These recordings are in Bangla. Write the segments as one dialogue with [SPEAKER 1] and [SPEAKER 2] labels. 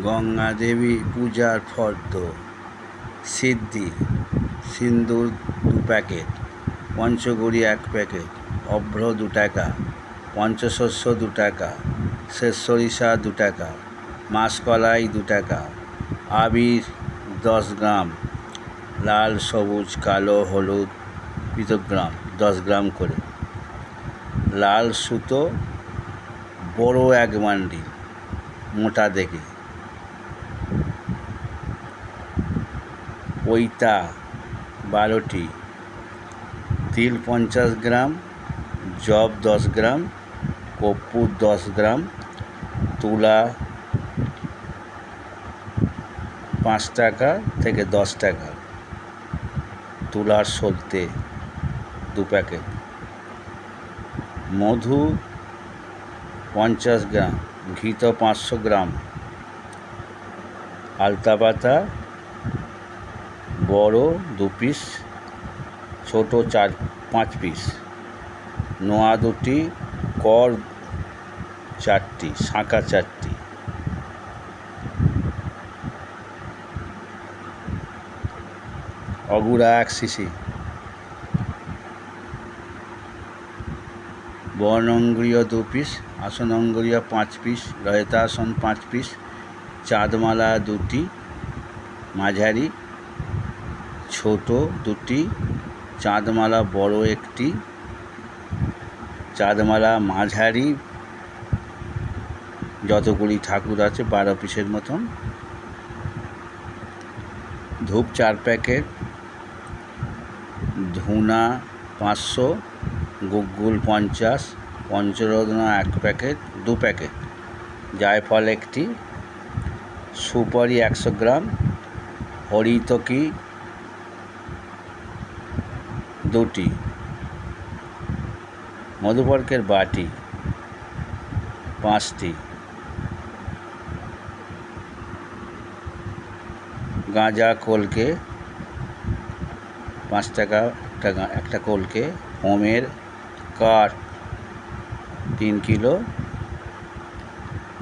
[SPEAKER 1] গঙ্গা দেবী পূজার ফর্দ, সিদ্ধি সিন্দুর 2 প্যাকেট, পঞ্চগড়ি 1 প্যাকেট, অভ্র 2 টাকা, পঞ্চশস্য 2 টাকা, শেষ সরিষা 2 টাকা, মাসকলাই 2 টাকা, আবির 10 গ্রাম, লাল সবুজ কালো হলুদ পিতগ্রাম 10 গ্রাম করে, লাল সুতো বড় 1 বান্ডিল মোটা দেখে, পৈতা 12টি, তিল 50 গ্রাম, জব 10 গ্রাম, কর্পূর 10 গ্রাম, তুলা 5 টাকা থেকে 10 টাকা, তুলার সলতে 2 প্যাকেট, মধু 50 গ্রাম, ঘৃত 500 গ্রাম, আলতা পাতা বড় 2 পিস, ছোট 4-5 পিস, নোয়া 2টি, কর 4টি, শাঁখা 4টি, অগুড়া 1 শিশি, বর্ণঙ্গুরীয় 2 পিস, আসনঙ্গুরীয় 5 পিস, ললিতাসন 5 পিস, চাঁদমালা 2টি মাঝারি, ছোট 2টি, চাঁদমালা বড় 1টি, চাঁদমালা মাঝারি যতগুলি ঠাকুর আছে 12 পিসের মতন, ধূপ 4 প্যাকেট, ধুনা 500, গুগ্গুল 50, পঞ্চরত্ন 1 প্যাকেট 2 প্যাকেট, জায়ফল 1টি, সুপারি 100 গ্রাম, হরিতকি 2টি, মধুপর্কের বাটি 5টি, গাঁজা কলকে 5 টাকা একটা কলকে, হোমের কাঠ 3 কিলো,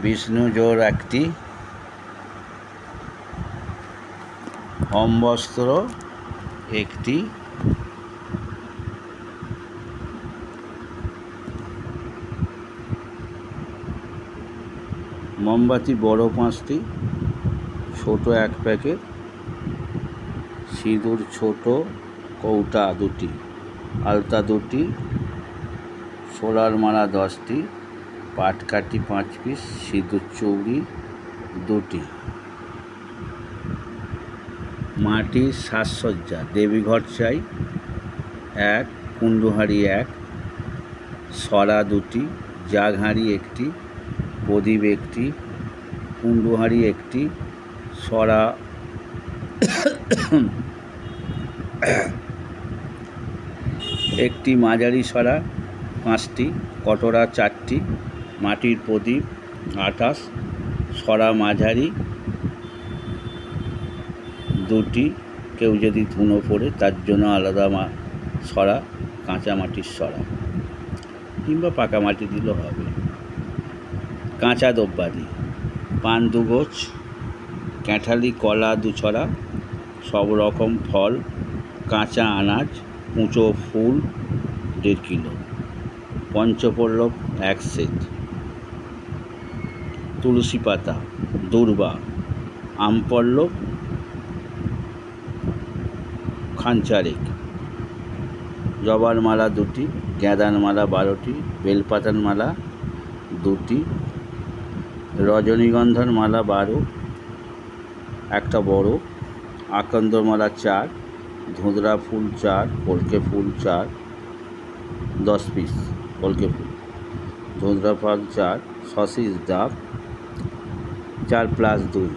[SPEAKER 1] বিষ্ণু জোড় 1টি, হোমবস্ত্র 1টি, মোমবাতি বড় 5টি, ছোট 1 প্যাকেট, সিঁদুর ছোট কৌটা 2টি, আলতা 2টি, সোলার মালা 10টি, পাটকাঠি 5 পিস, সিঁদুর চৌড়ি 2টি, মাটির সাজসজ্জা দেবীঘর চাই 1, কুণ্ডুহাঁড়ি 1, সরা 2টি, জাগহাঁড়ি 1টি, প্রদীপ 1টি, কুণ্ডুহাঁড়ি 1টি, সরা 1টি, মাঝারি সরা 5টি, কটরা 4টি, মাটির প্রদীপ 28, সরা মাঝারি 2টি, কেউ যদি ধুনো পড়ে তার জন্য আলাদা সরা, কাঁচা মাটির সরা কিংবা পাকা মাটি দিলেও হবে, কাঁচা দ্রব্যাদি পান 2 গোছ, ক্যাঁঠালি কলা 2 ছড়া, সব রকম ফল, কাঁচা আনাজ, কুঁচো ফুল 1.5 কিলো, পঞ্চপল্লব 1 সেট, তুলসী পাতা, দূর্বা, আমপল্লব খানচারেক, জবার মালা 2টি, গেঁদার মালা 12টি, বেলপাতার মালা 2টি, রজনীগন্ধার মালা 12, একটা বড়, আকন্দ মালা 4, ধুঁদরা ফুল 4, কলকে ফুল 4, 10 পিস কলকে ফুল, ধুঁদরা ফুল 4, সসিস ডাব 4+2।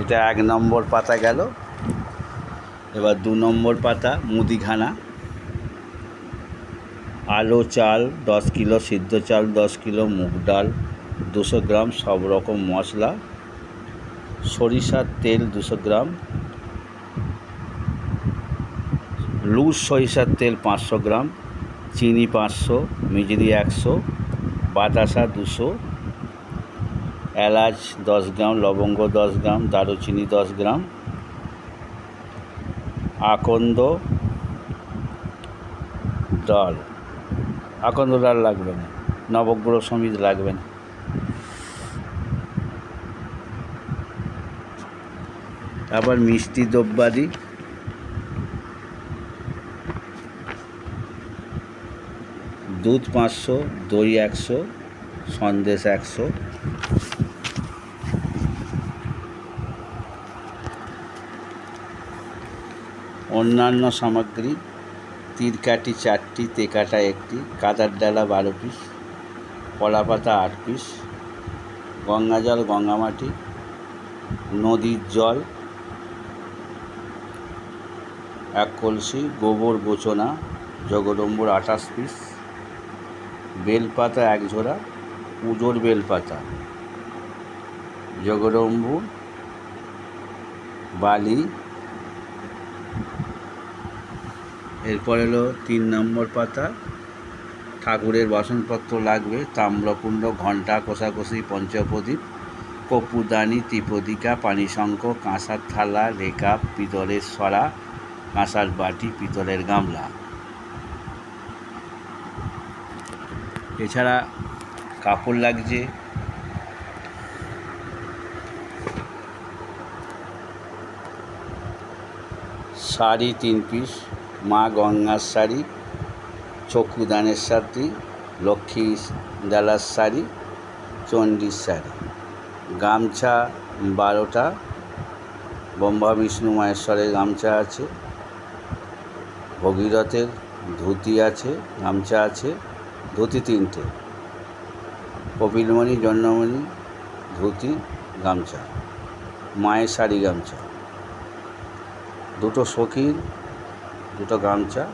[SPEAKER 1] এটা 1 নম্বর পাতা গেল। এবার 2 নম্বর পাতা মুদিখানা, আলো চাল 10 কিলো, সিদ্ধ চাল 10 কিলো, মুগ ডাল 200 গ্রাম, সব রকম মশলা, সরিষার তেল 200 গ্রাম, লুজ সরিষার তেল 500 গ্রাম, চিনি 500, মিজরি 100, বাতাসা 200, এলাচ 10 গ্রাম, লবঙ্গ 10 গ্রাম, দারুচিনি 10 গ্রাম, আকন্দ ডাল, আকন্দ ডাল লাগবে না, নবগ্রহ সমিত লাগবে না। আবার মিষ্টি দ্রব্যাদি দুধ 500, দই 100, সন্দেশ 100। অন্যান্য সামগ্রী: তিরকাঠি 4টি, তেকাটা 1টি, কাদার ডালা 12 পিস, কলাপাতা 8 পিস, গঙ্গা জল, গঙ্গামাটি, নদীর জল 1 কলসি, গোবর গোচনা, জগদম্বুর 28 পিস, বেলপাতা 1 ঝোড়া, পুজোর বেলপাতা, জগদম্বুর, বালি। এরপর এলো 3 নম্বর পাতা, ঠাকুরের বাসনপত্র লাগবে: তাম্রকুণ্ড, ঘণ্টা, কোষাকষি, পঞ্চপ্রদীপ, কর্পূরদানি, ত্রিপদিকা, পানিশঙ্খ, কাঁসার থালা, রেখা, পিতলের সরা, কাঁসার বাটি, পিতলের গামলা। এছাড়া কাপড় লাগছে শাড়ি 3 পিস, মা গঙ্গার শাড়ি, চক্ষুদানের শাড়ি, লক্ষ্মী ডালার শাড়ি, চণ্ডীর শাড়ি, গামছা 12টা, ব্রহ্মা বিষ্ণু মহেশ্বরের গামছা আছে, ভগীরথের ধুতি আছে, গামছা আছে, ধুতি 3টে, কপিলমণি, জন্মমণি, ধুতি, গামছা, মায়ের শাড়ি গামছা, 2টো সখীর 2টো গামছা,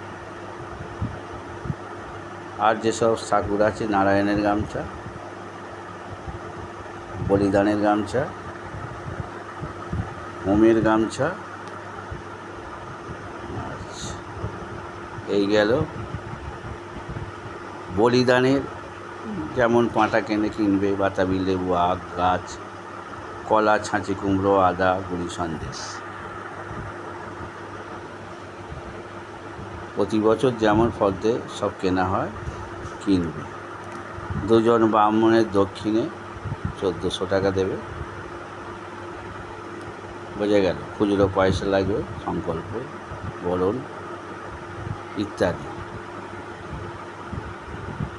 [SPEAKER 1] আর যেসব ঠাকুর আছে নারায়ণের গামছা, বলিদানের গামছা, হোমের গামছা। আচ্ছা, এই গেল বলিদানের, যেমন পাঁটা কিনবে, বাতাবি লেবু, আখ গাছ, কলা, ছাঁচি কুমড়ো, আদা, গুড়ি, সন্দেশ। প্রতি বছর যেমন ফলতে সব কেনা হয় কিনবে। 2 জন ব্রাহ্মণের দক্ষিণে 1400 টাকা দেবে। বোঝা গেল। খুচরো পয়সা লাগবে, সংকল্প, বরণ ইত্যাদি।